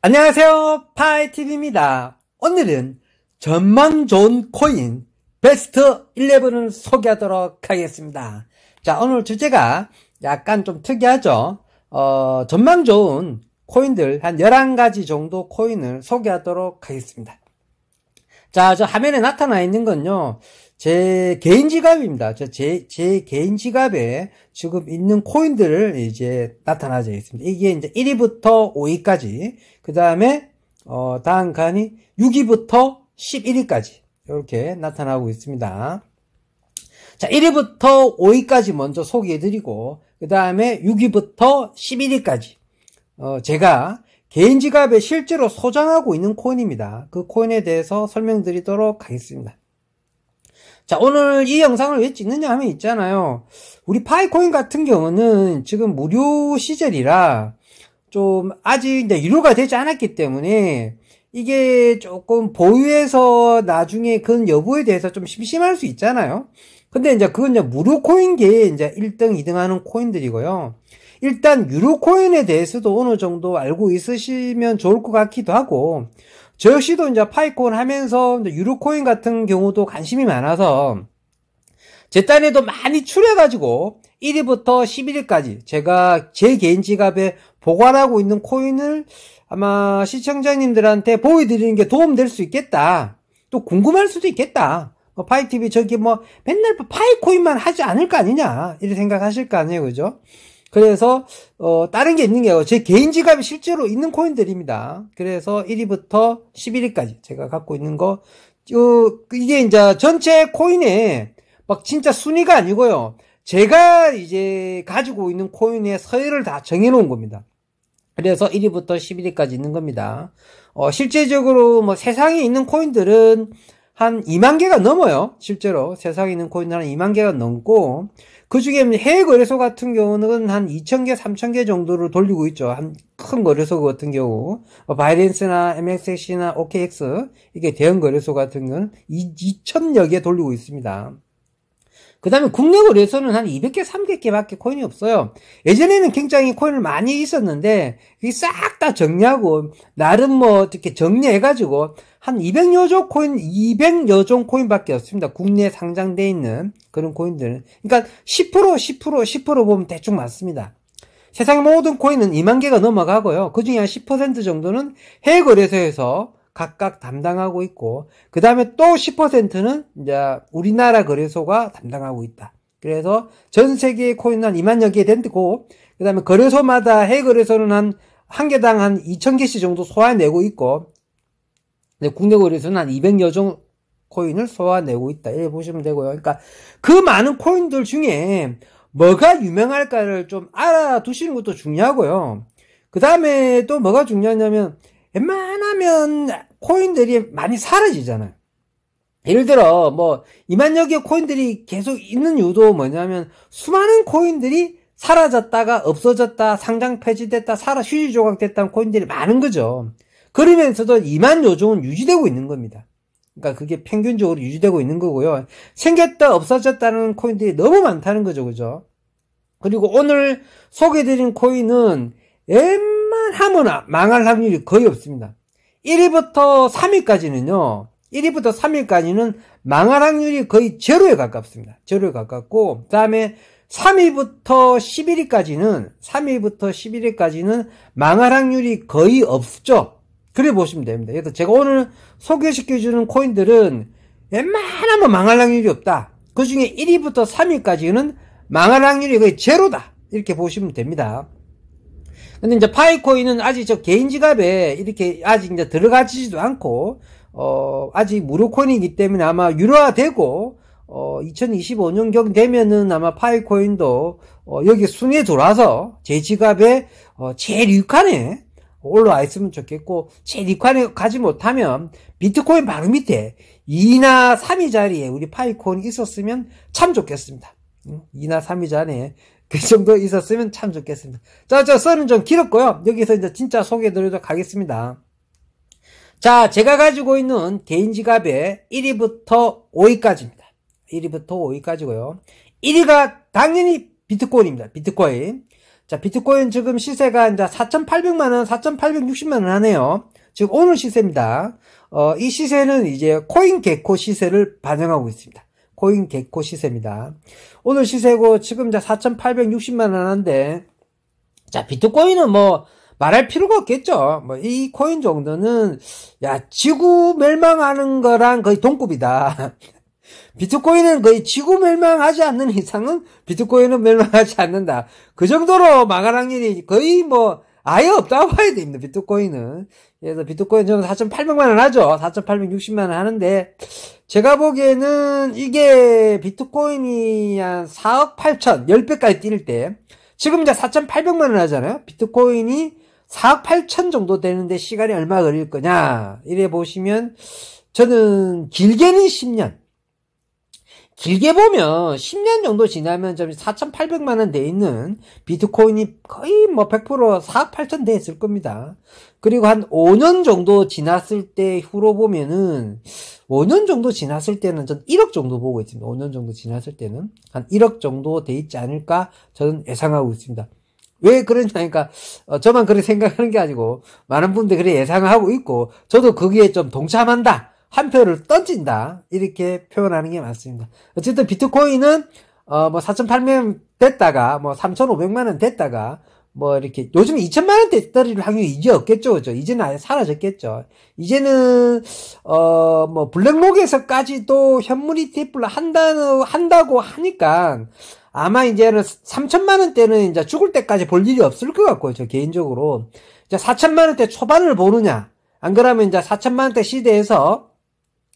안녕하세요, 파이TV입니다. 오늘은 전망 좋은 코인 베스트 11을 소개하도록 하겠습니다. 자, 오늘 주제가 약간 좀 특이하죠. 전망 좋은 코인들 한 11가지 정도 코인을 소개하도록 하겠습니다. 자, 저 화면에 나타나 있는 건요, 제 개인 지갑입니다. 제 개인 지갑에 지금 있는 코인들을 이제 나타나져 있습니다. 이게 이제 1위부터 5위까지, 그 다음에, 다음 칸이 6위부터 11위까지, 이렇게 나타나고 있습니다. 자, 1위부터 5위까지 먼저 소개해드리고, 그 다음에 6위부터 11위까지, 제가 개인 지갑에 실제로 소장하고 있는 코인입니다. 그 코인에 대해서 설명드리도록 하겠습니다. 자, 오늘 이 영상을 왜 찍느냐 하면 있잖아요. 우리 파이코인 같은 경우는 지금 무료 시절이라 좀 아직 이제 유료가 되지 않았기 때문에 이게 조금 보유해서 나중에 그 여부에 대해서 좀 심심할 수 있잖아요. 근데 이제 그건 이제 무료 코인계에 이제 1등, 2등 하는 코인들이고요. 일단 유료 코인에 대해서도 어느 정도 알고 있으시면 좋을 것 같기도 하고, 저 역시도 이제 파이코인 하면서 유료 코인 같은 경우도 관심이 많아서 제 딴에도 많이 추려가지고 1위부터 11위까지 제가 제 개인 지갑에 보관하고 있는 코인을 아마 시청자님들한테 보여드리는 게 도움될 수 있겠다. 또 궁금할 수도 있겠다. 파이TV 저기 뭐 맨날 파이코인만 하지 않을 거 아니냐 이렇게 생각하실 거 아니에요, 그죠? 그래서 다른 게 있는 게 아니고 제 개인 지갑에 실제로 있는 코인들입니다. 그래서 1위부터 11위까지 제가 갖고 있는 거, 이게 이제 전체 코인에 막 진짜 순위가 아니고요. 제가 이제 가지고 있는 코인의 서열을 다 정해놓은 겁니다. 그래서 1위부터 11위까지 있는 겁니다. 실제적으로 뭐 세상에 있는 코인들은 한 2만 개가 넘어요. 실제로 세상에 있는 코인들은 한 2만 개가 넘고, 그 중에 해외 거래소 같은 경우는 한 2,000개, 3,000개 정도를 돌리고 있죠. 한 큰 거래소 같은 경우, 바이낸스나 MXC나 OKX, 이게 대형 거래소 같은 경우는 2,000여 개 돌리고 있습니다. 그 다음에 국내 거래소는 한 200개, 300개밖에 코인이 없어요. 예전에는 굉장히 코인을 많이 있었는데, 이게 싹 다 정리하고, 나름 뭐 어떻게 정리해가지고, 한 200여 종 코인밖에 없습니다. 국내에 상장되어 있는 그런 코인들은. 그러니까 10% 보면 대충 맞습니다. 세상 모든 코인은 2만 개가 넘어가고요. 그 중에 한 10% 정도는 해외 거래소에서 각각 담당하고 있고, 그 다음에 또 10%는 이제 우리나라 거래소가 담당하고 있다. 그래서 전 세계의 코인은 한 2만여 개 된고, 그 다음에 거래소마다 해외 거래소는 한 개당 한 2,000개씩 정도 소화해내고 있고, 국내 거래소는 한 200여 종 코인을 소화내고 있다. 이렇게 보시면 되고요. 그러니까 그 많은 코인들 중에 뭐가 유명할까를 좀 알아두시는 것도 중요하고요. 그 다음에 또 뭐가 중요하냐면, 웬만하면 코인들이 많이 사라지잖아요. 예를 들어 뭐 2만여 개 코인들이 계속 있는 이유도 뭐냐면, 수많은 코인들이 사라졌다가 없어졌다, 상장 폐지됐다, 휴지 조각됐다는 코인들이 많은 거죠. 그러면서도 2만여 종은 유지되고 있는 겁니다. 그러니까 그게 평균적으로 유지되고 있는 거고요. 생겼다 없어졌다는 코인들이 너무 많다는 거죠, 그죠? 그리고 오늘 소개해드린 코인은 웬만하면 망할 확률이 거의 없습니다. 1위부터 3위까지는 망할 확률이 거의 제로에 가깝습니다. 제로에 가깝고, 그 다음에 3위부터 11위까지는 망할 확률이 거의 없죠. 그래 보시면 됩니다. 그래서 제가 오늘 소개시켜주는 코인들은 웬만하면 망할 확률이 없다. 그 중에 1위부터 3위까지는 망할 확률이 거의 제로다. 이렇게 보시면 됩니다. 근데 이제 파이코인은 아직 저 개인 지갑에 이렇게 아직 이제 들어가지도 않고, 아직 무료 코인이기 때문에 아마 유료화되고, 2025년경 되면은 아마 파이코인도, 여기 순위에 들어와서 제 지갑에, 제일 유익하네. 올라와 있으면 좋겠고, 제일 유익하네 가지 못하면 비트코인 바로 밑에 2나 3위 자리에 우리 파이코인이 있었으면 참 좋겠습니다. 2나 3위 자리에 그 정도 있었으면 참 좋겠습니다. 자, 저 썰은 좀 길었고요. 여기서 이제 진짜 소개해드리도록 하겠습니다. 자, 제가 가지고 있는 개인 지갑에 1위부터 5위까지입니다. 1위부터 5위까지고요. 1위가 당연히 비트코인입니다. 비트코인. 자, 비트코인 지금 시세가 이제 4,800만원, 4,860만원 하네요. 지금 오늘 시세입니다. 이 시세는 이제 코인 개코 시세를 반영하고 있습니다. 코인 개코 시세입니다. 오늘 시세고 지금 이제 4,860만원 하는데, 자, 비트코인은 뭐, 말할 필요가 없겠죠. 뭐, 이 코인 정도는, 야, 지구 멸망하는 거랑 거의 동급이다. 비트코인은 거의 지구 멸망하지 않는 이상은 비트코인은 멸망하지 않는다. 그 정도로 망할 확률이 거의 뭐, 아예 없다고 봐야 됩니다. 비트코인은. 그래서 비트코인 저는 4,800만원 하죠. 4,860만원 하는데, 제가 보기에는 이게 비트코인이 한 4억 8천, 10배까지 뛸 때, 지금 이제 4,800만원 하잖아요. 비트코인이 4억 8천 정도 되는데 시간이 얼마 걸릴 거냐. 이래 보시면, 저는 길게는 10년. 길게 보면 10년 정도 지나면 좀 4,800만원 돼 있는 비트코인이 거의 뭐 100% 4억 8천 돼 있을 겁니다. 그리고 한 5년 정도 지났을 때 후로 보면은 5년 정도 지났을 때는 전 1억 정도 보고 있습니다. 5년 정도 지났을 때는 한 1억 정도 돼 있지 않을까 저는 예상하고 있습니다. 왜 그러냐니까 저만 그렇게 생각하는 게 아니고 많은 분들이 그렇게 예상하고 있고 저도 거기에 좀 동참한다. 한 표를 던진다. 이렇게 표현하는 게 맞습니다. 어쨌든 비트코인은, 뭐 4,800만 됐다가, 뭐 3,500만원 됐다가, 뭐 이렇게, 요즘 2,000만원대 떨어질 확률이 이제 없겠죠. 그죠? 이제는 아예 사라졌겠죠. 이제는, 뭐 블랙록에서까지도 현물 ETF를 한다고 하니까, 아마 이제는 3,000만원대는 이제 죽을 때까지 볼 일이 없을 것 같고요. 저 개인적으로. 이제 4,000만원대 초반을 보느냐. 안 그러면 이제 4,000만원대 시대에서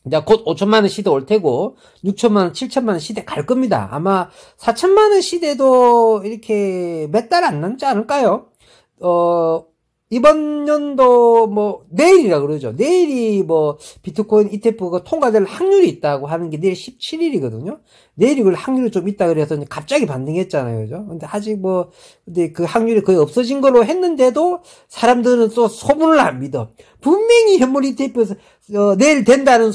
이제 곧 5천만원 시대 올 테고 6천만원, 7천만원 시대 갈 겁니다. 아마 4천만원 시대도 이렇게 몇 달 안 남지 않을까요? 이번 연도 뭐 내일이라 그러죠. 내일이 뭐 비트코인 ETF가 통과될 확률이 있다고 하는 게 내일 17일이거든요. 내일이 그 확률이 좀 있다 그래서 갑자기 반등했잖아요. 그죠? 근데 아직 뭐 근데 그 확률이 거의 없어진 걸로 했는데도 사람들은 또 소문을 안 믿어. 분명히 현물 ETF에서 내일 된다는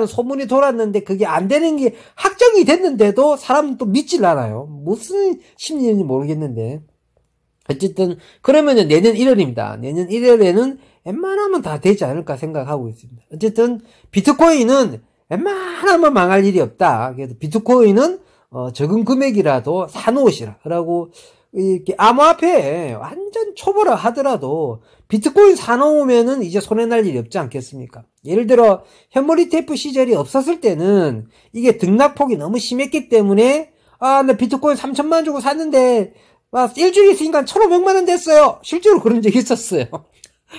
소문이 돌았는데 그게 안 되는 게 확정이 됐는데도 사람은 또 믿질 않아요. 무슨 심리인지 모르겠는데. 어쨌든 그러면은 내년 1월입니다. 내년 1월에는 웬만하면 다 되지 않을까 생각하고 있습니다. 어쨌든 비트코인은 웬만하면 망할 일이 없다. 그래서 비트코인은 적은 금액이라도 사놓으시라라고 이렇게 암호화폐에 완전 초보라 하더라도 비트코인 사놓으면은 이제 손해날 일이 없지 않겠습니까? 예를 들어 현물 ETF 시절이 없었을 때는 이게 등락폭이 너무 심했기 때문에 나 비트코인 3천만 주고 샀는데 일주일 있으니까 1,500만원 됐어요. 실제로 그런 적이 있었어요.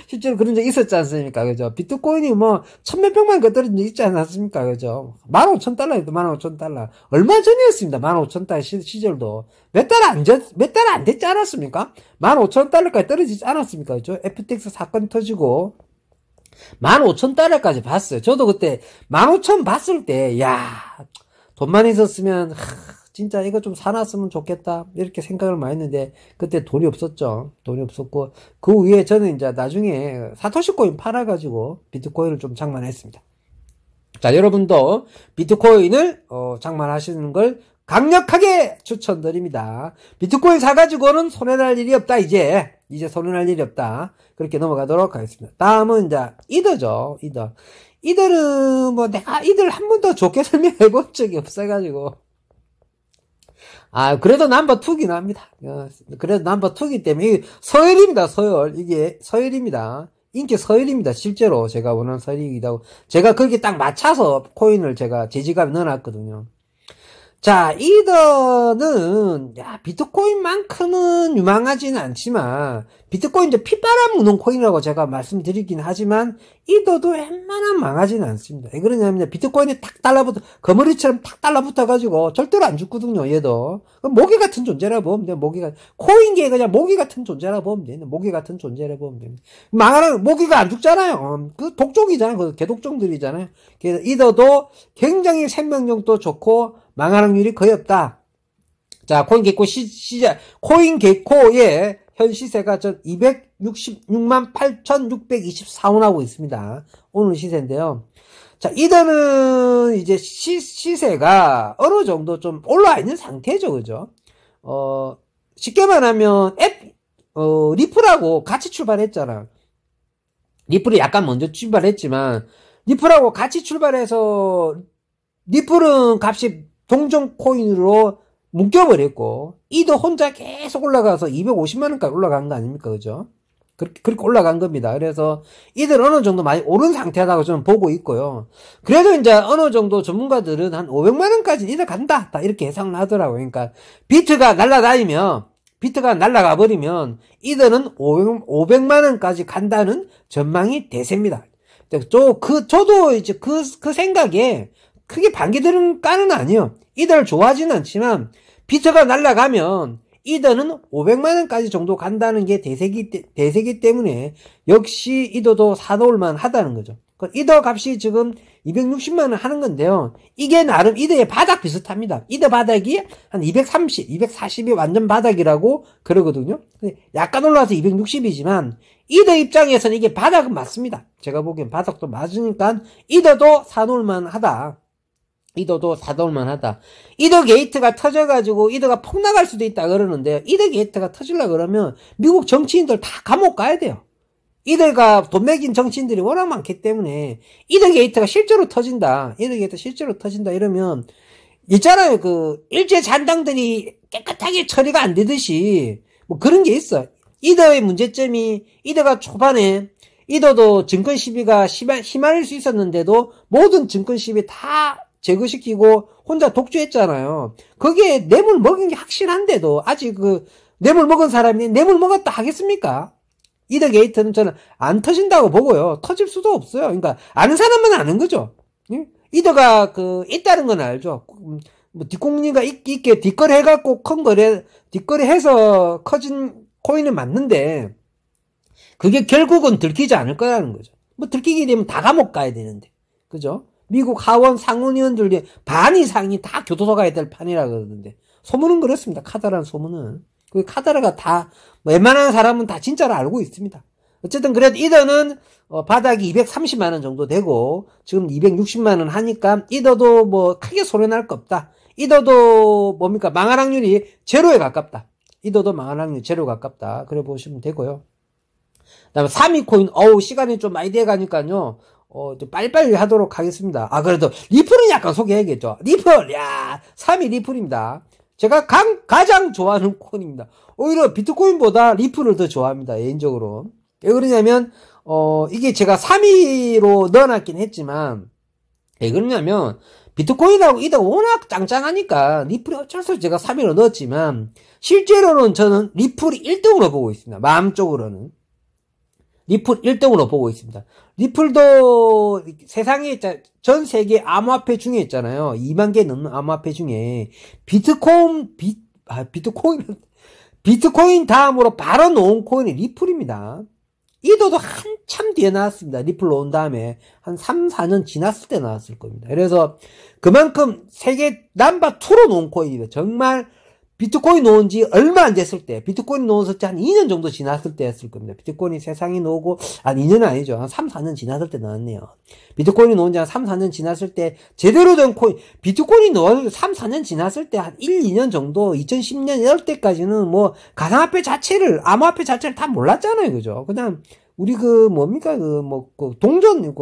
실제로 그런 적 있었지 않습니까? 그죠? 비트코인이 뭐, 1,000몇백만 원 떨어진 적 있지 않았습니까? 그죠? 15,000달러에도 15,000달러. 얼마 전이었습니다. 15,000달러 시절도. 몇 달 안 됐지 않았습니까? 15,000달러까지 떨어지지 않았습니까? 그죠? FTX 사건 터지고. 15,000달러까지 봤어요. 저도 그때 15,000 봤을 때, 돈만 있었으면, 진짜 이거 좀 사놨으면 좋겠다 이렇게 생각을 많이 했는데 그때 돈이 없었죠. 돈이 없었고 그 위에 저는 이제 나중에 사토시 코인 팔아가지고 비트코인을 좀 장만했습니다. 자, 여러분도 비트코인을 장만하시는 걸 강력하게 추천드립니다. 비트코인 사가지고는 손해날 일이 없다. 이제 손해날 일이 없다. 그렇게 넘어가도록 하겠습니다. 다음은 이제 이더죠. 이더는 뭐 내가 이더를 한 번도 좋게 설명해 본 적이 없어가지고 그래도 넘버 2긴 합니다. 그래도 넘버 2기 때문에, 이게 서열입니다, 서열. 이게 서열입니다. 인기 서열입니다. 실제로 제가 원하는 서열이기도 하고. 제가 거기에 딱 맞춰서 코인을 제가 재지갑에 넣어놨거든요. 자, 이더는, 비트코인만큼은 유망하지는 않지만, 비트코인 이제 핏바람 무는 코인이라고 제가 말씀드리긴 하지만, 이더도 웬만하면 망하지는 않습니다. 왜 그러냐면, 비트코인이 탁 거머리처럼 탁 달라붙어가지고, 절대로 안 죽거든요, 얘도. 모기 같은 존재라 보면 돼요, 코인계에 그냥 모기 같은 존재라 보면 돼요. 모기 같은 존재라 보면 됩니다. 망하는, 모기가 안 죽잖아요. 그 독종이잖아요. 그 개독종들이잖아요. 그래서 이더도 굉장히 생명력도 좋고, 망할 확률이 거의 없다. 자, 코인게코의 현 시세가 266만 8,624원 하고 있습니다. 오늘 시세인데요. 자, 이더는 이제 시세가 어느 정도 좀 올라와 있는 상태죠. 그죠? 쉽게 말하면 리플하고 같이 출발했잖아. 리플이 약간 먼저 출발했지만, 리플하고 같이 출발해서, 리플은 값이 동전 코인으로 묶여버렸고, 이더 혼자 계속 올라가서 250만원까지 올라간 거 아닙니까? 그죠? 그렇게 올라간 겁니다. 그래서 이들 어느 정도 많이 오른 상태라고 저는 보고 있고요. 그래도 이제 어느 정도 전문가들은 한 500만원까지 이들 간다. 이렇게 예상을 하더라고요. 그러니까 비트가 날아가 버리면 이들은 500만원까지 간다는 전망이 대세입니다. 저도 이제 그 생각에 크게 반기드는 까는 아니에요. 이들 좋아하지는 않지만 비트가 날아가면 이더는 500만원까지 정도 간다는 게 대세기 때문에 역시 이더도 사놓을만 하다는 거죠. 이더 값이 지금 260만원 하는 건데요. 이게 나름 이더의 바닥 비슷합니다. 이더 바닥이 한 230, 240이 완전 바닥이라고 그러거든요. 약간 올라와서 260이지만 이더 입장에서는 이게 바닥은 맞습니다. 제가 보기엔 바닥도 맞으니까 이더도 사놓을만 하다. 이더도 사놓을만 하다. 이더 게이트가 터져가지고 이더가 폭락할 수도 있다 그러는데, 이더 게이트가 터질라 그러면 미국 정치인들 다 감옥 가야 돼요. 이더가 돈 매긴 정치인들이 워낙 많기 때문에 이더 게이트가 실제로 터진다. 이더 게이트 실제로 터진다 이러면 있잖아요. 그 일제 잔당들이 깨끗하게 처리가 안 되듯이 뭐 그런 게 있어. 이더의 문제점이 이더가 초반에 이더도 증권 시비가 심할 수 있었는데도 모든 증권 시비 다 제거시키고 혼자 독주했잖아요. 거기에 뇌물 먹인 게 확실한데도 아직 그 뇌물 먹은 사람이 뇌물 먹었다 하겠습니까? 이더 게이트는 저는 안 터진다고 보고요. 터질 수도 없어요. 그러니까 아는 사람만 아는 거죠. 이더가 있다는 건 알죠. 뭐 뒷공리가 있게 뒷거래 해갖고 뒷거래 해서 커진 코인은 맞는데 그게 결국은 들키지 않을 거라는 거죠. 뭐 들키게 되면 다 감옥 가야 되는데. 그죠? 미국 하원 상원의원들 반 이상이 다 교도소 가야 될 판이라 그러는데 소문은 그렇습니다. 카다라는 소문은. 그 카다라가 다 웬만한 사람은 다 진짜로 알고 있습니다. 어쨌든 그래도 이더는 바닥이 230만원 정도 되고 지금 260만원 하니까 이더도 뭐 크게 손해날 거 없다. 이더도 뭡니까 망할 확률이 제로에 가깝다. 이더도 망할 확률이 제로에 가깝다. 그래 보시면 되고요. 그다음에 3위 코인 시간이 좀 많이 돼 가니까요. 빨리빨리 하도록 하겠습니다. 그래도 리플은 약간 소개해야겠죠. 리플, 3위 리플입니다. 제가 가장 좋아하는 코인입니다. 오히려 비트코인보다 리플을 더 좋아합니다. 개인적으로. 왜 그러냐면, 이게 제가 3위로 넣어놨긴 했지만, 왜 그러냐면, 비트코인하고 이더가 워낙 짱짱하니까, 리플이 어쩔 수 없이 제가 3위로 넣었지만, 실제로는 저는 리플이 1등으로 보고 있습니다. 마음적으로는. 리플 1등으로 보고 있습니다. 리플도 세상에 전 세계 암호화폐 중에 있잖아요. 2만 개 넘는 암호화폐 중에 비트코인 다음으로 바로 놓은 코인이 리플입니다. 이더도 한참 뒤에 나왔습니다. 리플 놓은 다음에 한 3, 4년 지났을 때 나왔을 겁니다. 그래서 그만큼 세계 넘버2로 놓은 코인이에요. 정말 비트코인 놓은 지 얼마 안 됐을 때, 비트코인 놓았을 때 한 2년 정도 지났을 때 했을 겁니다. 비트코인이 세상에 놓고, 2년은 아니죠. 한 3, 4년 지났을 때 나왔네요. 비트코인이 놓은 지 한 3, 4년 지났을 때, 제대로 된 코인, 비트코인이 놓은 3, 4년 지났을 때 한 1, 2년 정도, 2010년 이럴 때까지는 뭐, 가상화폐 자체를, 암호화폐 자체를 다 몰랐잖아요. 그죠? 그냥, 우리 동전,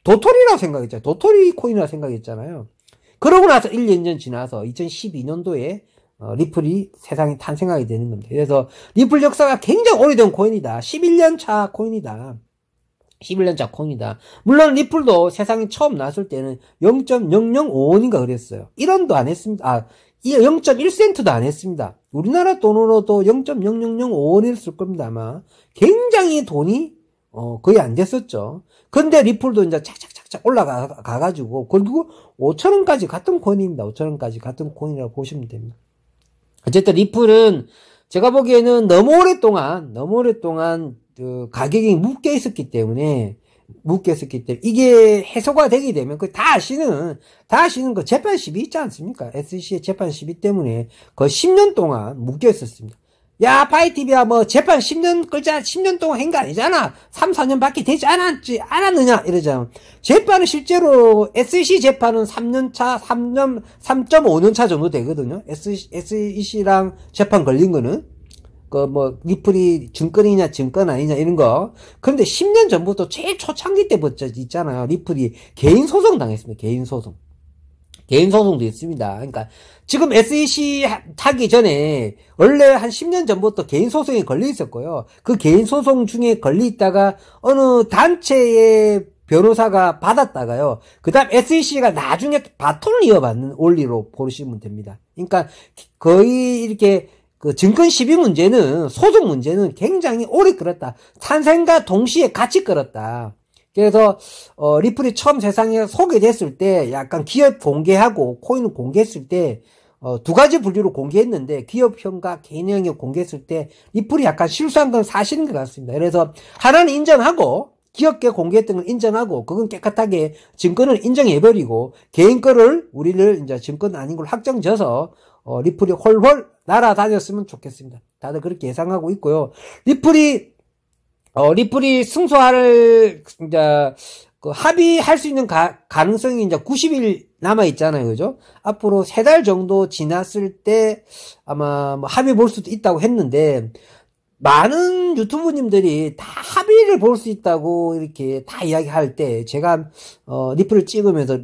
도토리라고 생각했잖아요. 도토리 코인이라고 생각했잖아요. 그러고 나서 1, 2년 지나서 2012년도에 리플이 세상에 탄생하게 되는 겁니다. 그래서 리플 역사가 굉장히 오래된 코인이다. 11년 차 코인이다. 11년 차 코인이다. 물론 리플도 세상에 처음 나왔을 때는 0.0055원인가 그랬어요. 1원도 안 했습니다. 0.1센트도 안 했습니다. 우리나라 돈으로도 0.0005원이었을 겁니다. 아마 굉장히 돈이 거의 안 됐었죠. 근데 리플도 이제 착착착착 올라가가지고 결국 5,000원까지 갔던 코인입니다. 5,000원까지 갔던 코인이라고 보시면 됩니다. 어쨌든 리플은 제가 보기에는 너무 오랫동안 가격이 묶여 있었기 때문에 이게 해소가 되게 되면 다 아시는 그 재판 시비 있지 않습니까? SEC의 재판 시비 때문에 거의 10년 동안 묶여 있었습니다. 야, 파이TV야, 뭐, 재판 10년 끌자, 10년 동안 한 거 아니잖아. 3, 4년밖에 되지 않았느냐, 이러잖아. 재판은 실제로, SEC 재판은 3년차, 3.5년차 정도 되거든요. SEC랑 재판 걸린 거는. 리플이 증권이냐, 증권 아니냐, 이런 거. 그런데 10년 전부터 제일 초창기 때부터 있잖아요. 리플이 개인 소송 당했습니다. 개인 소송. 개인 소송도 있습니다. 그러니까 지금 SEC 하기 전에 원래 한 10년 전부터 개인 소송에 걸려 있었고요. 그 개인 소송 중에 걸려 있다가 어느 단체의 변호사가 받았다가요. 그 다음 SEC가 나중에 바톤을 이어받는 원리로 보시면 됩니다. 그러니까 거의 이렇게 그 증권 시비 문제는, 소송 문제는 굉장히 오래 끌었다. 탄생과 동시에 같이 끌었다. 그래서 리플이 처음 세상에 소개됐을 때 약간 기업 공개하고 코인을 공개했을 때 두 가지 분류로 공개했는데 기업형과 개인형을 공개했을 때 리플이 약간 실수한 건 사실인 것 같습니다. 그래서 하나는 인정하고 기업계 공개했던 걸 인정하고 그건 깨끗하게 증권을 인정해버리고 개인 거를 우리를 이제 증권 아닌 걸 확정져서 리플이 홀홀 날아다녔으면 좋겠습니다. 다들 그렇게 예상하고 있고요. 리플이 승소할, 이제, 합의할 수 있는 가능성이 이제 90일 남아있잖아요. 그죠? 앞으로 3달 정도 지났을 때 아마 뭐 합의 볼 수도 있다고 했는데, 많은 유튜브님들이 다 합의를 볼 수 있다고 이렇게 다 이야기할 때, 제가, 리플을 찍으면서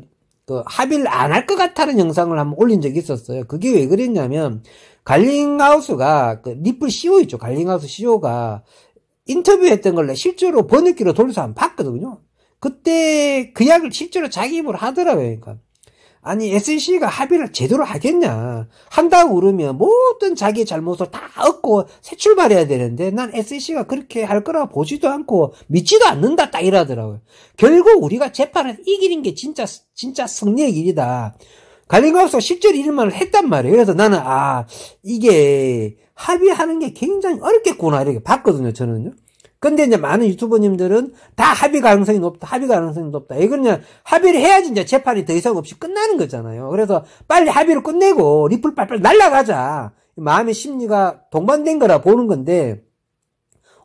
합의를 안 할 것 같다는 영상을 한번 올린 적이 있었어요. 그게 왜 그랬냐면, 갈링하우스가, 리플 CEO 있죠. 갈링하우스 CEO가, 인터뷰했던 걸 실제로 번역기로 돌려서 한번 봤거든요. 그때 그 이야기를 실제로 자기 입으로 하더라고요. 그러니까. 아니, SEC가 합의를 제대로 하겠냐. 한다고 그러면 모든 자기의 잘못을 다 얻고 새 출발해야 되는데 난 SEC가 그렇게 할 거라고 보지도 않고 믿지도 않는다. 딱 이러더라고요. 결국 우리가 재판에서 이기는 게 진짜 승리의 길이다. 갈링하우스가 실제로 이런 말을 했단 말이에요. 그래서 나는 이게 합의하는 게 굉장히 어렵겠구나 이렇게 봤거든요. 저는요. 근데 이제 많은 유튜버님들은 다 합의 가능성이 높다. 왜 그러냐? 합의를 해야지 이제 재판이 더 이상 없이 끝나는 거잖아요. 그래서 빨리 합의를 끝내고 리플 빨리 날아가자. 마음의 심리가 동반된 거라 보는 건데,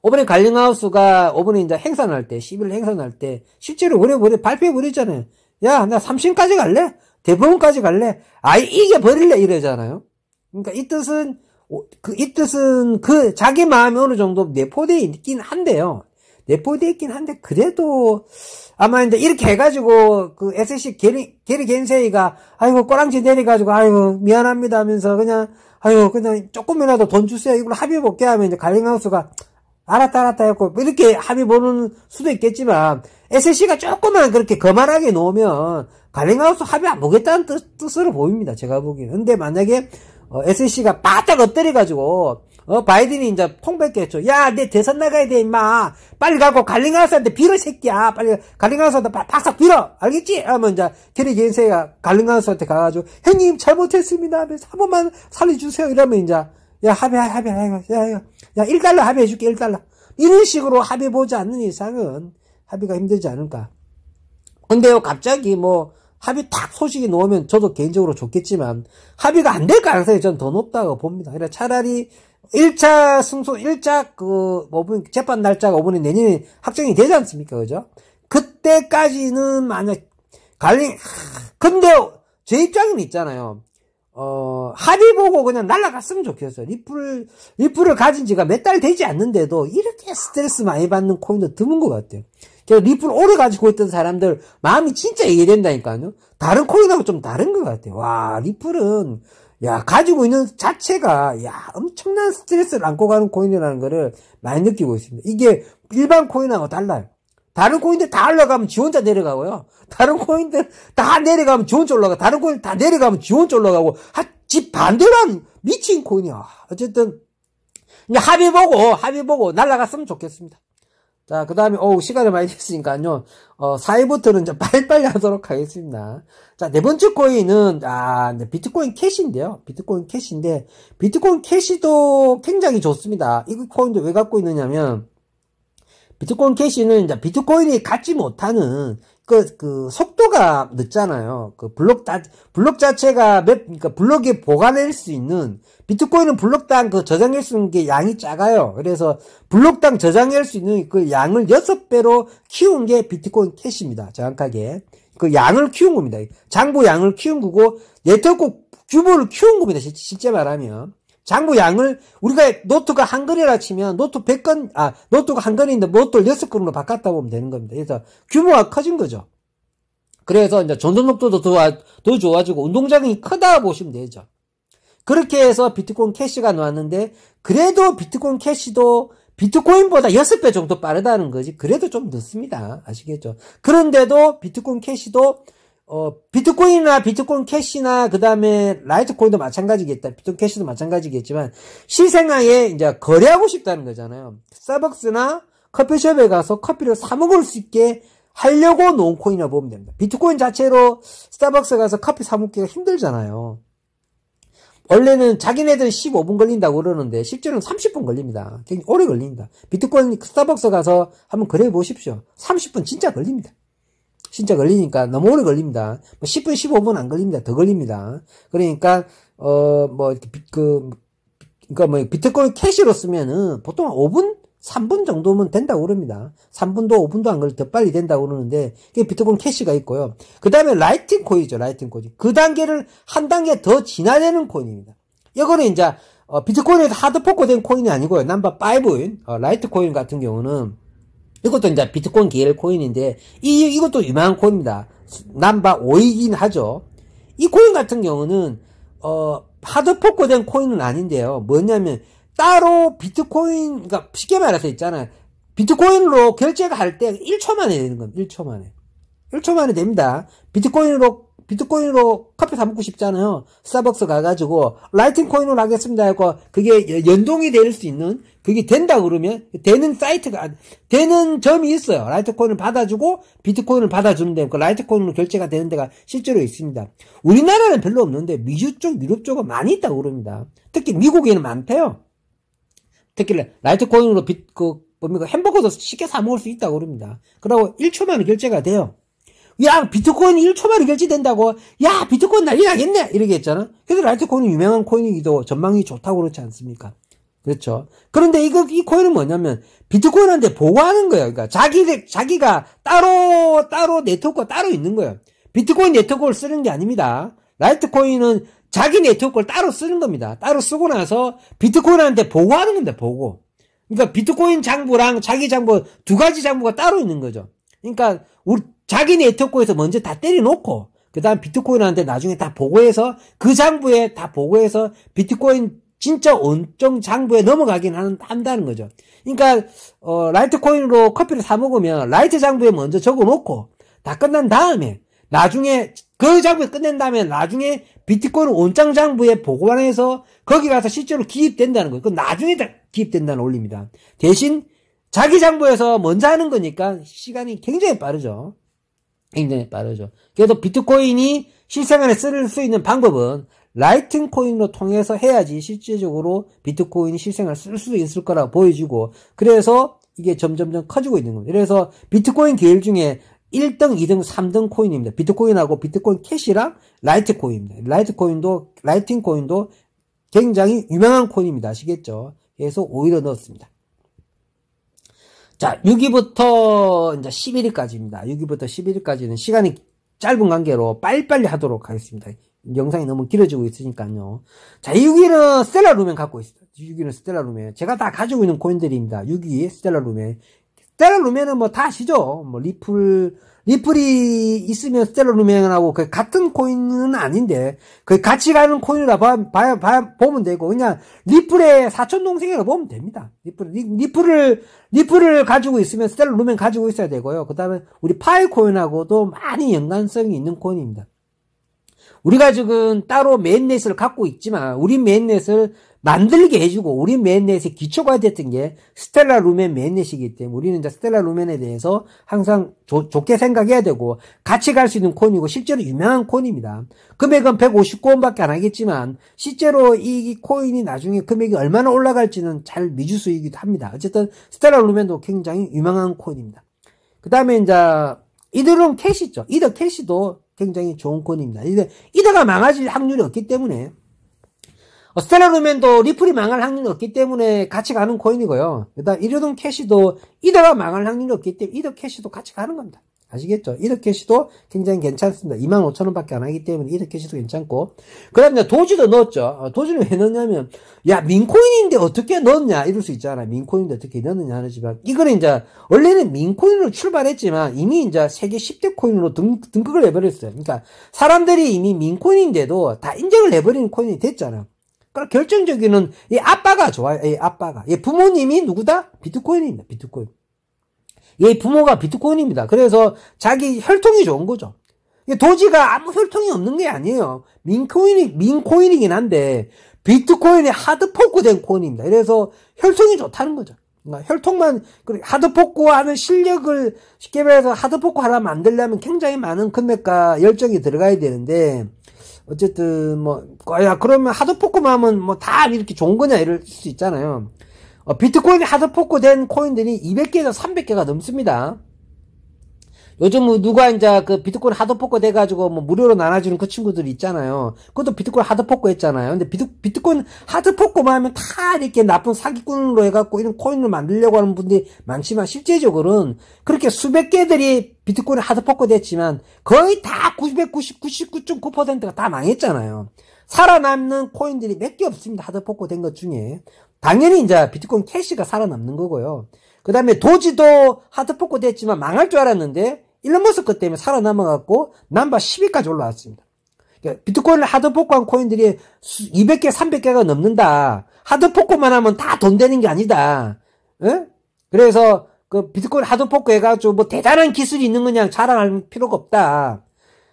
이번에 갈링하우스가 이번에 이제 행사할 때, 11일 행사할 때, 실제로 발표해버렸잖아요. 야, 나 3심까지 갈래? 대법원까지 갈래? 이겨버릴래? 이러잖아요. 그러니까 이 뜻은 자기 마음이 어느 정도 내포되어 있긴 한데요. 내포되어 있긴 한데, 그래도, 아마 이제 이렇게 해가지고, SEC 게리 겐세이가, 아이고, 꼬랑지 내려가지고, 아이고, 미안합니다 하면서, 그냥 조금이라도 돈 주세요. 이걸 합의해볼게 하면 이제 갈링하우스가, 알았다 했고, 이렇게 합의 보는 수도 있겠지만, SEC가 조금만 그렇게 거만하게 놓으면, 갈링하우스 합의 안 보겠다는 뜻으로 보입니다. 제가 보기에는. 근데 만약에, SEC가 바짝 엎드려가지고, 바이든이 이제 통백했죠. 야, 내 대선 나가야 돼, 임마. 빨리 가고 갈링하우스한테 빌어, 새끼야. 빨리 갈링하우스한테 박삭 빌어. 알겠지? 하면 이제 게리 겐세이가 갈링하우스한테 가가지고, 형님, 잘못했습니다. 하면서 한 번만 살려주세요. 이러면 이제, 야, 합의. 야, 1달러 합의해줄게, 1달러. 이런 식으로 합의 보지 않는 이상은 합의가 힘들지 않을까. 근데요, 갑자기 합의 딱 소식이 나오면 저도 개인적으로 좋겠지만, 합의가 안 될 가능성이 전 더 높다고 봅니다. 그래, 차라리 1차 재판 날짜가 이번에 내년에 확정이 되지 않습니까? 그죠? 그때까지는 만약, 근데 제 입장은 있잖아요. 합의 보고 그냥 날아갔으면 좋겠어요. 리플을 가진 지가 몇 달 되지 않는데도 이렇게 스트레스 많이 받는 코인도 드문 것 같아요. 리플 오래 가지고 있던 사람들 마음이 진짜 이해된다니까요. 다른 코인하고 좀 다른 것 같아요. 와, 리플은 가지고 있는 자체가 엄청난 스트레스를 안고 가는 코인이라는 거를 많이 느끼고 있습니다. 이게 일반 코인하고 달라요. 다른 코인들 다 올라가면 지 혼자 내려가고요. 다른 코인들 다 내려가면 지 혼자 올라가고, 다른 코인 다 내려가면 지 혼자 올라가고, 지 반대로 한 미친 코인이야. 어쨌든 이제 합의 보고 날아갔으면 좋겠습니다. 자, 그 다음에, 시간이 많이 됐으니까요. 4위부터는 이제 빨리빨리 하도록 하겠습니다. 자, 네 번째 코인은, 비트코인 캐시인데요. 비트코인 캐시도 굉장히 좋습니다. 이 코인도 왜 갖고 있느냐면, 비트코인 캐시는 이제 비트코인이 갖지 못하는 속도가 늦잖아요. 블록 자체가 그러니까 블록에 보관할 수 있는, 비트코인은 블록당 저장할 수 있는 게 양이 작아요. 그래서 블록당 저장할 수 있는 그 양을 6배로 키운 게 비트코인 캐시입니다. 정확하게. 그 양을 키운 겁니다. 장부 양을 키운 거고, 네트워크 규모를 키운 겁니다. 실제 말하면. 장부 양을, 우리가 노트가 한 건이라 치면, 노트가 한 건인데, 노트를 6건으로 바꿨다 보면 되는 겁니다. 그래서 규모가 커진 거죠. 그래서 이제 전송 속도도 더 좋아지고, 운동장이 크다 보시면 되죠. 그렇게 해서 비트코인 캐시가 나왔는데, 그래도 비트코인 캐시도 비트코인보다 6배 정도 빠르다는 거지. 그래도 좀 늦습니다. 아시겠죠? 그런데도 비트코인 캐시도 비트코인이나 비트코인 캐시나 그 다음에 라이트코인도 마찬가지겠다. 비트코인 캐시도 마찬가지겠지만 실생활에 이제 거래하고 싶다는 거잖아요. 스타벅스나 커피숍에 가서 커피를 사 먹을 수 있게 하려고 놓은 코인이라고 보면 됩니다. 비트코인 자체로 스타벅스 가서 커피 사 먹기가 힘들잖아요. 원래는 자기네들은 15분 걸린다고 그러는데 실제로는 30분 걸립니다. 굉장히 오래 걸립니다. 비트코인 스타벅스 가서 한번 거래해 보십시오. 30분 진짜 걸립니다. 진짜 걸리니까 너무 오래 걸립니다. 10분, 15분 안 걸립니다. 더 걸립니다. 그러니까 비트코인 캐시로 쓰면은 보통 5분, 3분 정도면 된다고 그럽니다. 3분도 5분도 안 걸려 더 빨리 된다고 그러는데, 그게 비트코인 캐시가 있고요. 그 다음에 라이팅 코인이죠, 라이팅 코인. 그 단계를 한 단계 더 진화되는 코인입니다. 이거는 이제, 비트코인에서 하드포크된 코인이 아니고요. 넘버 5인, 라이트 코인 같은 경우는, 이것도 이제 비트코인 계열 코인인데, 이것도 유명한 코인입니다. 넘버 5이긴 하죠. 이 코인 같은 경우는, 하드포크된 코인은 아닌데요. 뭐냐면, 따로 비트코인, 그러니까 쉽게 말해서 있잖아요. 비트코인으로 결제가 할 때 1초 만에 되는 겁니다. 1초 만에. 1초 만에 됩니다. 비트코인으로 커피 사 먹고 싶잖아요. 스타벅스 가가지고, 라이팅 코인으로 하겠습니다 하고, 그게 연동이 될 수 있는, 그게 된다 그러면, 되는 점이 있어요. 라이트 코인을 받아주고, 비트코인을 받아주는데, 그 라이트 코인으로 결제가 되는 데가 실제로 있습니다. 우리나라는 별로 없는데, 미주 쪽, 유럽 쪽은 많이 있다고 그럽니다. 특히 미국에는 많대요. 특히 라이트 코인으로 햄버거도 쉽게 사 먹을 수 있다고 그럽니다. 그러고 1초 만에 결제가 돼요. 야, 비트코인이 1초 만에 결제된다고? 야, 비트코인 난리 나겠네! 이렇게 했잖아. 그래서 라이트 코인이 유명한 코인이기도 전망이 좋다고 그렇지 않습니까? 그렇죠. 그런데 이 코인은 뭐냐면, 비트코인한테 보고하는 거예요. 그러니까 자기가 따로 네트워크가 따로 있는 거예요. 비트코인 네트워크를 쓰는 게 아닙니다. 라이트 코인은 자기 네트워크를 따로 쓰는 겁니다. 따로 쓰고 나서 비트코인한테 보고하는 건데, 보고. 그러니까 비트코인 장부랑 자기 장부, 두 가지 장부가 따로 있는 거죠. 그러니까 자기 네트워크에서 먼저 다 때려놓고, 그 다음 비트코인한테 나중에 다 보고해서, 그 장부에 다 보고해서 비트코인 진짜 원정 장부에 넘어가긴 한다는 거죠. 그러니까, 라이트 코인으로 커피를 사 먹으면 라이트 장부에 먼저 적어 놓고, 다 끝난 다음에, 나중에, 그 장부에 끝낸 다음에 나중에 비트코인 원장 장부에 보관해서 거기 가서 실제로 기입된다는 거예요. 그 나중에 다 기입된다는 원리입니다. 대신 자기 장부에서 먼저 하는 거니까 시간이 굉장히 빠르죠. 굉장히 빠르죠. 그래도 비트코인이 실생활에 쓸 수 있는 방법은 라이팅 코인으로 통해서 해야지 실질적으로 비트코인이 실생활에 쓸 수 있을 거라고 보여지고, 그래서 이게 점점점 커지고 있는 겁니다. 그래서 비트코인 계열 중에 1등, 2등, 3등 코인입니다. 비트코인하고 비트코인 캐시랑 라이트 코인입니다. 라이팅 코인도 굉장히 유명한 코인입니다. 아시겠죠? 그래서 오히려 넣었습니다. 자, 6위부터 이제 11위까지입니다. 6위부터 11위까지는 시간이 짧은 관계로 빨리빨리 하도록 하겠습니다. 영상이 너무 길어지고 있으니까요. 자, 6위는 스텔라 루멘 갖고 있어요. 6위는 스텔라 루멘. 제가 다 가지고 있는 코인들입니다. 6위 스텔라 루멘. 스텔라 루멘은 뭐 다 아시죠? 뭐 리플이 있으면 스텔라 루멘하고 그 같은 코인은 아닌데, 그 같이 가는 코인이라 보면 되고, 그냥 리플의 사촌 동생이라고 보면 됩니다. 리플을 가지고 있으면 스텔라 루멘 가지고 있어야 되고요. 그 다음에 우리 파이 코인하고도 많이 연관성이 있는 코인입니다. 우리가 지금 따로 메인넷을 갖고 있지만, 우리 메인넷을 만들게 해주고, 우리 메인넷의 기초가 됐던 게 스텔라 루멘 메인넷이기 때문에, 우리는 이제 스텔라 루멘에 대해서 항상 좋게 생각해야 되고, 같이 갈 수 있는 코인이고, 실제로 유명한 코인입니다. 금액은 159원밖에 안 하겠지만, 실제로 이 코인이 나중에 금액이 얼마나 올라갈지는 잘 미지수이기도 합니다. 어쨌든, 스텔라 루멘도 굉장히 유명한 코인입니다. 그 다음에 이제, 이더리움 캐시 있죠. 이더 캐시도 굉장히 좋은 코인입니다. 이더가 망할 확률이 없기 때문에, 스텔라 루멘도 리플이 망할 확률이 없기 때문에 같이 가는 코인이고요. 그다음 이더리움 캐시도 이더가 망할 확률이 없기 때문에 이더 캐시도 같이 가는 겁니다. 아시겠죠? 이더 캐시도 굉장히 괜찮습니다. 25,000원밖에 안 하기 때문에 이더 캐시도 괜찮고. 그 다음에 도지도 넣었죠. 도지는 왜 넣냐면, 야, 민코인인데 어떻게 넣었냐? 이럴 수 있잖아. 민코인인데 어떻게 넣었느냐 하지만, 이거는 이제, 원래는 민코인으로 출발했지만, 이미 이제 세계 10대 코인으로 등극을 해버렸어요. 그러니까, 사람들이 이미 민코인인데도 다 인정을 해버리는 코인이 됐잖아. 그러니까 결정적인 이 아빠가 좋아요. 이 아빠가. 이 부모님이 누구다? 비트코인입니다. 비트코인. 얘 부모가 비트코인입니다. 그래서 자기 혈통이 좋은 거죠. 도지가 아무 혈통이 없는 게 아니에요. 민코인이긴 한데, 비트코인이 하드포크된 코인입니다. 그래서 혈통이 좋다는 거죠. 그러니까 혈통만, 하드포크 하는 실력을 쉽게 말해서 하드포크 하나 만들려면 굉장히 많은 금액과 열정이 들어가야 되는데, 어쨌든, 야, 그러면 하드포크만 하면 다 이렇게 좋은 거냐, 이럴 수 있잖아요. 비트코인이 하드포크 된 코인들이 200개에서 300개가 넘습니다. 요즘 누가 이제 그 비트코인 하드포크 돼가지고 무료로 나눠주는 그 친구들 있잖아요. 그것도 비트코인 하드포크 했잖아요. 근데 비트코인 하드포크만 하면 다 이렇게 나쁜 사기꾼으로 해갖고 이런 코인을 만들려고 하는 분들이 많지만 실제적으로는 그렇게 수백 개들이 비트코인 하드포크 됐지만 거의 다 99.9%가 다 망했잖아요. 살아남는 코인들이 몇 개 없습니다. 하드포크 된 것 중에. 당연히 이제 비트코인 캐시가 살아남는 거고요. 그 다음에 도지도 하드포크 됐지만 망할 줄 알았는데 일론 머스크 때문에 살아남아갖고 넘버 10위까지 올라왔습니다. 그러니까 비트코인을 하드포크한 코인들이 200개, 300개가 넘는다. 하드포크만 하면 다 돈 되는 게 아니다. 에? 그래서 그 비트코인 하드포크 해가지고 대단한 기술이 있는 거냐 자랑할 필요가 없다.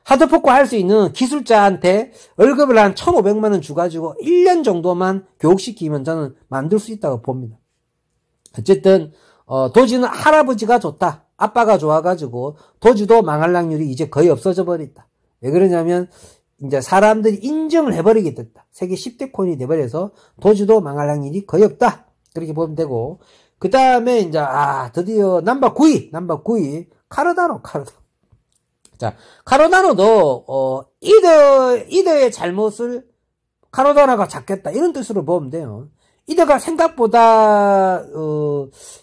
하드포크 할 수 있는 기술자한테 월급을 한 1,500만 원 주가지고 1년 정도만 교육시키면 저는 만들 수 있다고 봅니다. 어쨌든 도지는 할아버지가 좋다. 아빠가 좋아가지고 도지도 망할 확률이 이제 거의 없어져 버렸다. 왜 그러냐면 이제 사람들이 인정을 해버리게 됐다. 세계 10대 코인이 돼버려서 도지도 망할 확률이 거의 없다. 그렇게 보면 되고 그 다음에 이제 드디어 넘버 9위 카르다노. 자, 카르다노도 이더의 잘못을 카르다노가 잡겠다 이런 뜻으로 보면 돼요. 이더가 생각보다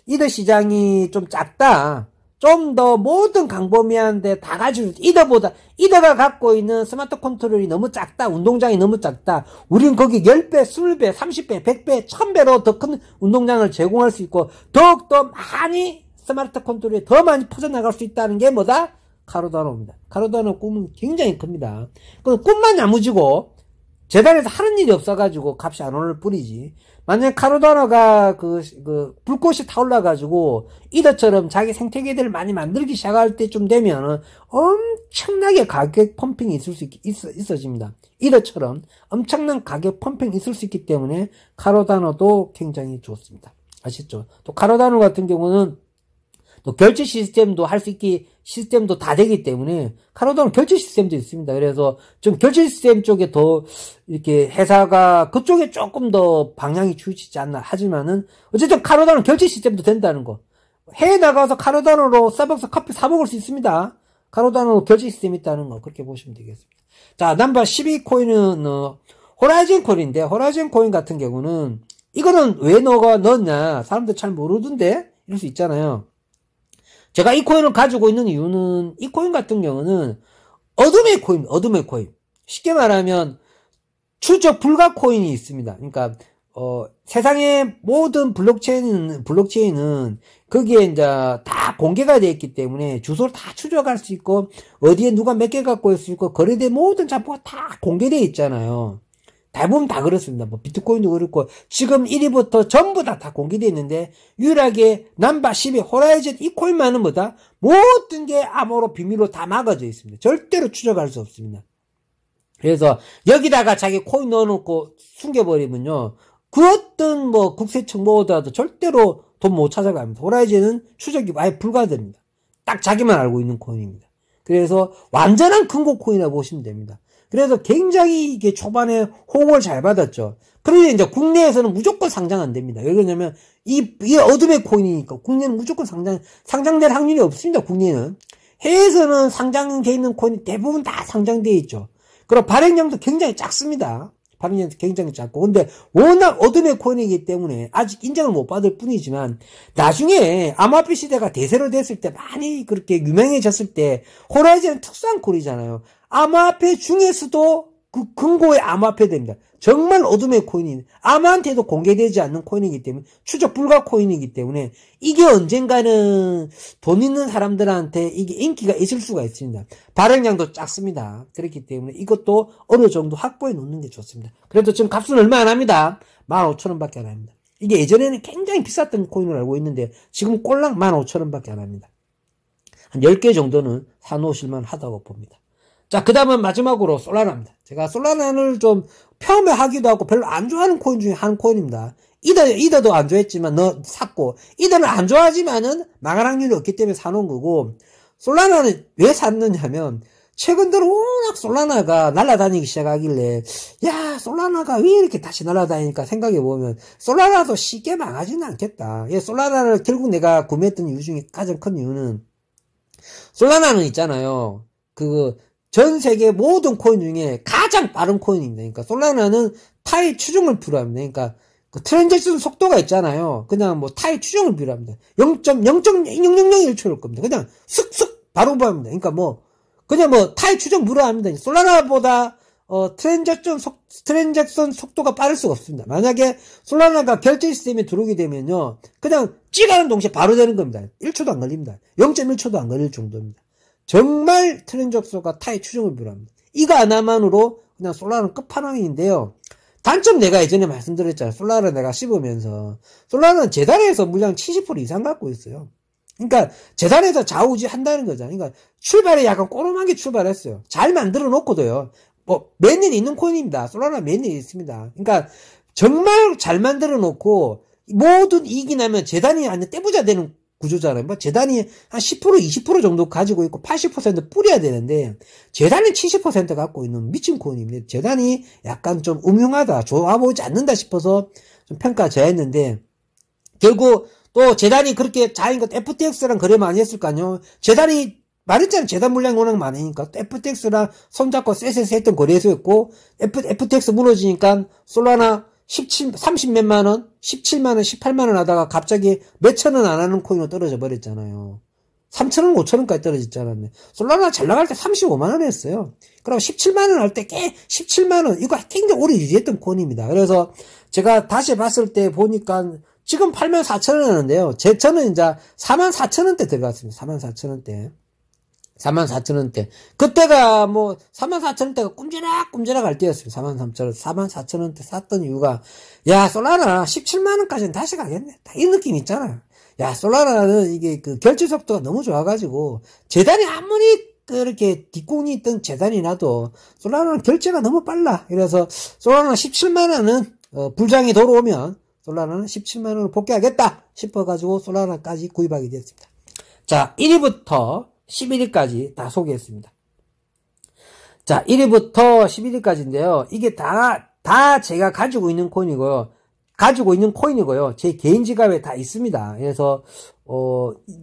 이더 시장이 좀 작다. 좀 더 모든 광범위한데 다 가지고 이더가 갖고 있는 스마트 컨트롤이 너무 작다. 운동장이 너무 작다. 우린 거기 10배, 20배, 30배, 100배, 1000배로 더 큰 운동장을 제공할 수 있고 더욱더 많이 스마트 컨트롤이 더 많이 퍼져나갈 수 있다는 게 뭐다? 카르다노입니다. 카르다노 꿈은 굉장히 큽니다. 그 꿈만 야무지고 재단에서 하는 일이 없어가지고 값이 안 오를 뿐이지. 만약에 카르다노가 불꽃이 타올라가지고 이더처럼 자기 생태계들을 많이 만들기 시작할 때쯤 되면 엄청나게 가격 펌핑이 있어집니다. 이더처럼 엄청난 가격 펌핑이 있을 수 있기 때문에 카르다노도 굉장히 좋습니다. 아시죠? 또 카르다노 같은 경우는 또 결제 시스템도 할 수 있기 시스템도 다 되기 때문에 카르다노 결제 시스템도 있습니다. 그래서 좀 결제 시스템 쪽에 더 이렇게 회사가 그쪽에 조금 더 방향이 치우치지 않나 하지만은 어쨌든 카르다노 결제 시스템도 된다는 거. 해외 나가서 카르다노로 스타벅스 커피 사 먹을 수 있습니다. 카르다노 결제 시스템이 있다는 거 그렇게 보시면 되겠습니다. 자, 넘버 12 코인은 호라이즌 코인인데 호라이즌 코인 같은 경우는 이거는 왜 넣었냐 사람들 잘 모르던데 이럴 수 있잖아요. 제가 이 코인을 가지고 있는 이유는 이 코인 같은 경우는 어둠의 코인. 쉽게 말하면 추적 불가 코인이 있습니다. 그러니까 세상의 모든 블록체인은 거기에 이제 다 공개가 되어 있기 때문에 주소를 다 추적할 수 있고 어디에 누가 몇 개 갖고 있을 수 있고 거래된 모든 정보가 다 공개되어 있잖아요. 대부분 다 그렇습니다. 비트코인도 그렇고 지금 1위부터 전부 다 공개되어 있는데 유일하게 넘버 10위 호라이즌 이 코인만은 뭐다? 모든 게 암호로 비밀로 다 막아져 있습니다. 절대로 추적할 수 없습니다. 그래서 여기다가 자기 코인 넣어놓고 숨겨버리면요. 그 어떤 국세청 모으더라도 절대로 돈 못 찾아갑니다. 호라이즌은 추적이 아예 불가됩니다. 딱 자기만 알고 있는 코인입니다. 그래서 완전한 금고 코인이라고 보시면 됩니다. 그래서 굉장히 이게 초반에 호응을 잘 받았죠. 그런데 이제 국내에서는 무조건 상장 안 됩니다. 왜 그러냐면 이 어둠의 코인이니까 국내는 무조건 상장될 확률이 없습니다. 국내는. 해외에서는 상장돼 있는 코인이 대부분 다 상장되어 있죠. 그리고 발행량도 굉장히 작습니다. 발행량도 굉장히 작고. 근데 워낙 어둠의 코인이기 때문에 아직 인정을 못 받을 뿐이지만, 나중에 암호화폐 시대가 대세로 됐을 때, 많이 그렇게 유명해졌을 때, 호라이즌은 특수한 코인이잖아요. 암호화폐 중에서도 그 근고의 암호화폐 됩니다. 정말 어둠의 코인이 아무한테도 공개되지 않는 코인이기 때문에, 추적 불가 코인이기 때문에, 이게 언젠가는 돈 있는 사람들한테 이게 인기가 있을 수가 있습니다. 발행량도 작습니다. 그렇기 때문에 이것도 어느 정도 확보해 놓는 게 좋습니다. 그래도 지금 값은 얼마 안 합니다. 15,000원 밖에 안 합니다. 이게 예전에는 굉장히 비쌌던 코인을 알고 있는데, 지금 꼴랑 15,000원 밖에 안 합니다. 한 10개 정도는 사놓으실만 하다고 봅니다. 자, 그 다음은 마지막으로 솔라나입니다. 제가 솔라나를 좀 폄훼하기도 하고 별로 안 좋아하는 코인 중에 한 코인입니다. 이더도 안 좋아했지만 샀고, 이더는 안 좋아하지만은 망할 확률이 없기 때문에 사놓은 거고, 솔라나는 왜 샀느냐면, 최근 들어 워낙 솔라나가 날아다니기 시작하길래, 야, 솔라나가 왜 이렇게 다시 날아다니니까 생각해보면, 솔라나도 쉽게 망하지는 않겠다. 솔라나를 결국 내가 구매했던 이유 중에 가장 큰 이유는, 솔라나는 있잖아요. 전 세계 모든 코인 중에 가장 빠른 코인입니다. 그러니까 솔라나는 타의 추종을 필요로 합니다. 그러니까 그 트랜잭션 속도가 있잖아요. 그냥 뭐 타의 추종을 필요로 합니다. 0.00001초일 겁니다. 그냥 슥슥 바로 보합니다. 그러니까 그냥 타의 추종 무료합니다. 솔라나보다 트랜잭션 속도가 빠를 수가 없습니다. 만약에 솔라나가 결제 시스템에 들어오게 되면요, 그냥 찍어하는 동시에 바로 되는 겁니다. 1초도 안 걸립니다. 0.1초도 안 걸릴 정도입니다. 정말 트랜잭션가 타의 추종을 필요합니다. 이거 하나만으로 그냥 솔라나는 끝판왕인데요. 단점 내가 예전에 말씀드렸잖아요. 솔라나 내가 씹으면서. 솔라나는 재단에서 물량 70% 이상 갖고 있어요. 그러니까 재단에서 좌우지 한다는 거잖아요. 그러니까 출발에 약간 꼬름하게 출발했어요. 잘 만들어 놓고도요. 매년 있는 코인입니다. 솔라나 매년 있습니다. 그러니까 정말 잘 만들어 놓고 모든 이익이 나면 재단이 완전 떼부자 되는 구조잖아요. 재단이 한 10%, 20% 정도 가지고 있고 80% 뿌려야 되는데, 재단이 70% 갖고 있는 미친 코인입니다. 재단이 약간 좀 음흉하다, 좋아 보이지 않는다 싶어서 좀 평가자했는데, 결국 또 재단이 그렇게 자인 것, FTX랑 거래 많이 했을 거 아니에요. 재단이 말했잖아요. 재단 물량이 워낙 많으니까. FTX랑 손잡고 쎄쎄쎄 했던 거래소였고, FTX 무너지니까 솔라나 30몇만 원, 17만원, 18만원 하다가 갑자기 몇천원 안 하는 코인으로 떨어져 버렸잖아요. 3천원, 5천원까지 떨어졌잖아요. 솔라나 잘 나갈 때 35만원 했어요. 그럼 17만원 할 때 17만원, 이거 굉장히 오래 유지했던 코인입니다. 그래서 제가 다시 봤을 때 보니까 지금 84,000원 하는데요. 저는 이제 44,000원대 들어갔습니다. 44,000원대. 44,000원대. 그때가 44,000원대가 꼼지락 할 때였어요. 44,000원대 샀던 이유가, 야, 솔라나 17만원까지는 다시 가겠네. 이 느낌 있잖아요. 야, 솔라나는 이게 결제 속도가 너무 좋아가지고, 재단이 아무리 그렇게 뒷공이 있던 재단이 나도, 솔라나는 결제가 너무 빨라. 그래서, 솔라나 17만원은, 불장이 돌아오면, 솔라나는 17만원을 복귀하겠다 싶어가지고, 솔라나까지 구입하게 됐습니다. 자, 1위부터 11위까지 다 소개했습니다. 자, 1위부터 11위까지인데요. 이게 다 제가 가지고 있는 코인이고요. 제 개인 지갑에 다 있습니다. 그래서,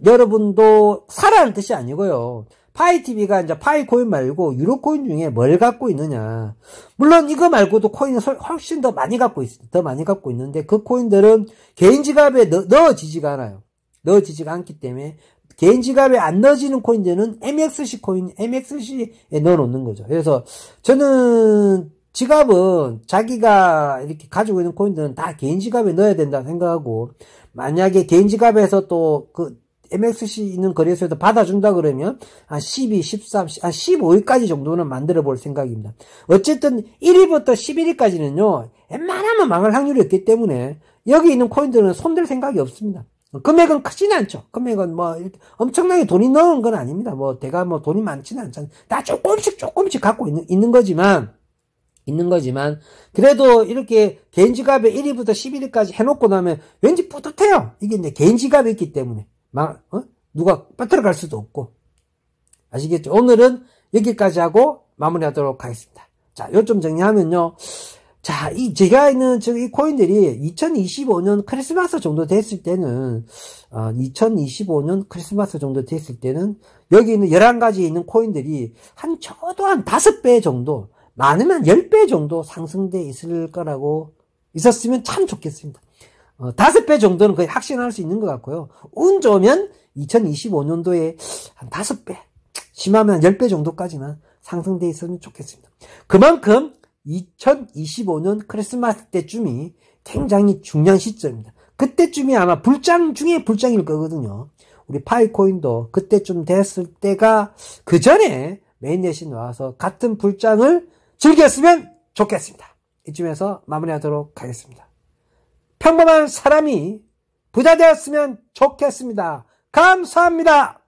여러분도 사라는 뜻이 아니고요. 파이TV가 이제 파이코인 말고 유로코인 중에 뭘 갖고 있느냐. 물론 이거 말고도 코인을 훨씬 더 많이 갖고 있습니다. 더 많이 갖고 있는데 그 코인들은 개인 지갑에 넣어지지가 않아요. 넣어지지가 않기 때문에 개인 지갑에 안 넣어지는 코인들은 MXC 코인, MXC에 넣어놓는 거죠. 그래서 저는 지갑은 자기가 이렇게 가지고 있는 코인들은 다 개인 지갑에 넣어야 된다고 생각하고, 만약에 개인 지갑에서 또 MXC 있는 거래소에서 받아준다 그러면 한 12, 13, 한 15위까지 정도는 만들어 볼 생각입니다. 어쨌든 1위부터 11위까지는요, 웬만하면 망할 확률이 없기 때문에 여기 있는 코인들은 손댈 생각이 없습니다. 금액은 크지는 않죠. 금액은 엄청나게 돈이 넣은 건 아닙니다. 내가 돈이 많지는 않잖아요. 다 조금씩 갖고 있는 거지만, 그래도 이렇게 개인 지갑에 1위부터 11위까지 해놓고 나면 왠지 뿌듯해요. 이게 이제 개인 지갑이 있기 때문에. 누가 빠뜨려 갈 수도 없고. 아시겠죠? 오늘은 여기까지 하고 마무리하도록 하겠습니다. 자, 요점 정리하면요. 자, 제가 있는 이 코인들이 2025년 크리스마스 정도 됐을 때는, 2025년 크리스마스 정도 됐을 때는, 여기 있는 11가지 있는 코인들이 적어도 한 5배 정도, 많으면 10배 정도 상승돼 있을 거라고, 있었으면 참 좋겠습니다. 5배 정도는 거의 확신할 수 있는 것 같고요. 운 좋으면 2025년도에 한 5배, 심하면 10배 정도까지는 상승돼 있으면 좋겠습니다. 그만큼 2025년 크리스마스 때쯤이 굉장히 중요한 시점입니다. 그때쯤이 아마 불장 중에 불장일 거거든요. 우리 파이코인도 그때쯤 됐을 때가 그 전에 메인넷이 나와서 같은 불장을 즐겼으면 좋겠습니다. 이쯤에서 마무리하도록 하겠습니다. 평범한 사람이 부자 되었으면 좋겠습니다. 감사합니다.